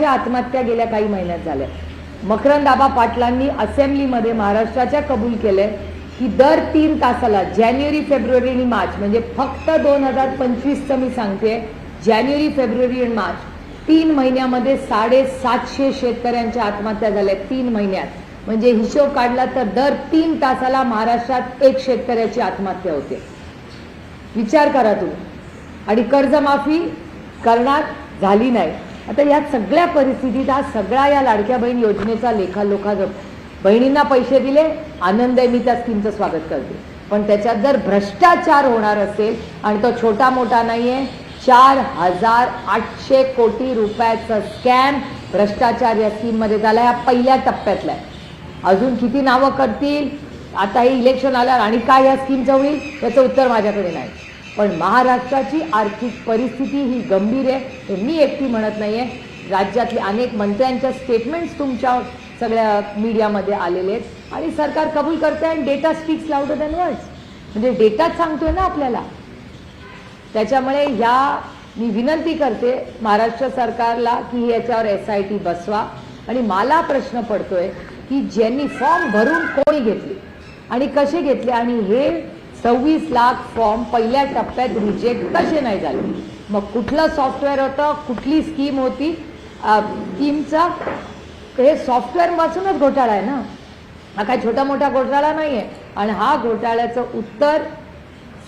आत्महत्या गेल्या काही महिन्यात झाल्या। मकरंद आबा पाटलांनी असेंब्लीमध्ये महाराष्ट्राच्या कबूल केले की दर 3 तासाला जानेवारी फेब्रुवारी आणि मार्च म्हणजे फक्त 2025चं मी सांगते, जानेवारी फेब्रुवारी आणि मार्च 3 महिन्यामध्ये 750 शेतकऱ्यांच्या आत्महत्या झाल्या 3 महिन्यात। म्हणजे हिशोब काढला तर दर 3 तासाला महाराष्ट्रात एक शेतकऱ्याची आत्महत्या होते। विचार करा तुम्ही। आणि कर्जमाफी करणार झाली नाही। आता या सगळ्या परिस्थितीत हा सगळा या लाडक्या बहीण योजनेचा लेखाजोखा बहिणींना पैसे दिले, आनंद आहे, मी त्या स्कीमचं स्वागत करते, पण त्याच्यात जर भ्रष्टाचार होणार असेल आणि तो छोटा मोठा नाहीये, 4800 कोटी रुपयाचा स्कॅम भ्रष्टाचार या स्कीम मध्ये झाला। या पहिल्या टप्प्यातला आहे। अजून किती नावं करतील, आता हे इलेक्शन आल्यावर आणि काय या स्कीमचं होईल याचं उत्तर माझ्याकडे नाही। पण महाराष्ट्राची आर्थिक परिस्थिती ही गंभीर आहे, हे मी एकटी म्हणत नाहीये। राज्यातले अनेक मंत्र्यांच्या स्टेटमेंट्स तुमच्या सगळ्या मीडियामध्ये आलेले आहेत आणि सरकार कबूल करते आणि data speaks louder than words, म्हणजे डेटाच सांगतोय ना आपल्याला। त्याच्यामुळे मी विनंती करते महाराष्ट्र सरकारला की याच्यावर SIT बसवा। आणि मला प्रश्न पडतोय की ज्यांनी फॉर्म भरून कोणी घेतले आणि कसे घेतले आणि हे 26 लाख फॉर्म पहिल्या टप्प्यात रिजेक्ट कसे नाही झाले, मग कुठलं सॉफ्टवेअर होतं, कुठली स्कीम होती, स्कीमचा हे सॉफ्टवेअर वाचूनच घोटाळा आहे ना, हा काय छोटा मोठा घोटाळा नाही आहे। आणि हा घोटाळ्याचं उत्तर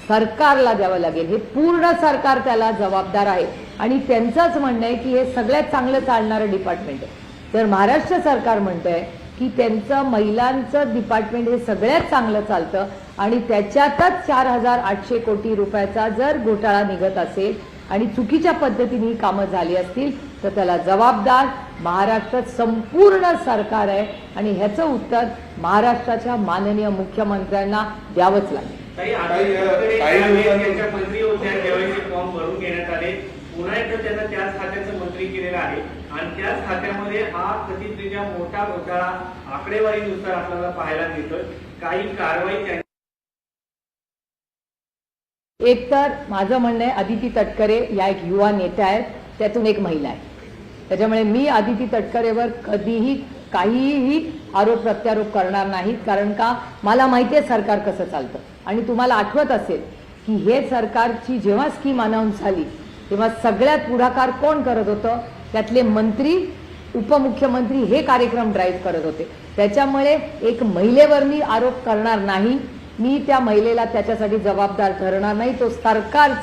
सरकारला द्यावं लागेल, हे पूर्ण सरकार त्याला जबाबदार आहे। आणि त्यांचंच म्हणणं आहे की हे सगळ्यात चांगलं चालणारं डिपार्टमेंट आहे। तर महाराष्ट्र सरकार म्हणतंय की त्यांचं महिलांचं डिपार्टमेंट हे सगळ्यात चांगलं चालतं आणि त्याच्यातच 4800 कोटी रुपयाचा जर घोटाळा निघत असेल आणि चुकीच्या पद्धतीने ही कामं झाली असतील तर त्याला जबाबदार महाराष्ट्रात संपूर्ण सरकार आहे आणि ह्याचं उत्तर महाराष्ट्राच्या माननीय मुख्यमंत्र्यांना द्यावंच लागेल। मंत्री होत्या केवायसी फॉर्म भरून घेण्यात आले, पुन्हा एकदा त्यांना त्याच खात्याचं मंत्री केलेलं आहे आणि त्याच खात्यामध्ये हा कथितरित्या मोठा घोटाळा आकडेवारीनुसार आपल्याला पाहायला मिळतोय। काही कारवाई एक तर माझं म्हणणं आहे अदिती तटकरे या एक युवा नेत्या आहेत, त्यातून एक महिला आहे, त्याच्यामुळे मी अदिती तटकरेवर कधीही काहीही आरोप प्रत्यारोप करणार नाही। कारण का मला माहिती आहे सरकार कसं चालतं। आणि तुम्हाला आठवत असेल की हे सरकारची जेव्हा स्कीम अनाऊन्स झाली तेव्हा सगळ्यात पुढाकार कोण करत होतं, त्यातले मंत्री उपमुख्यमंत्री हे कार्यक्रम ड्राईव्ह करत होते। त्याच्यामुळे एक महिलेवर मी आरोप करणार नाही, मी त्या महिलेला त्याच्यासाठी जबाबदार ठरवणार नाही, तो सरकारचा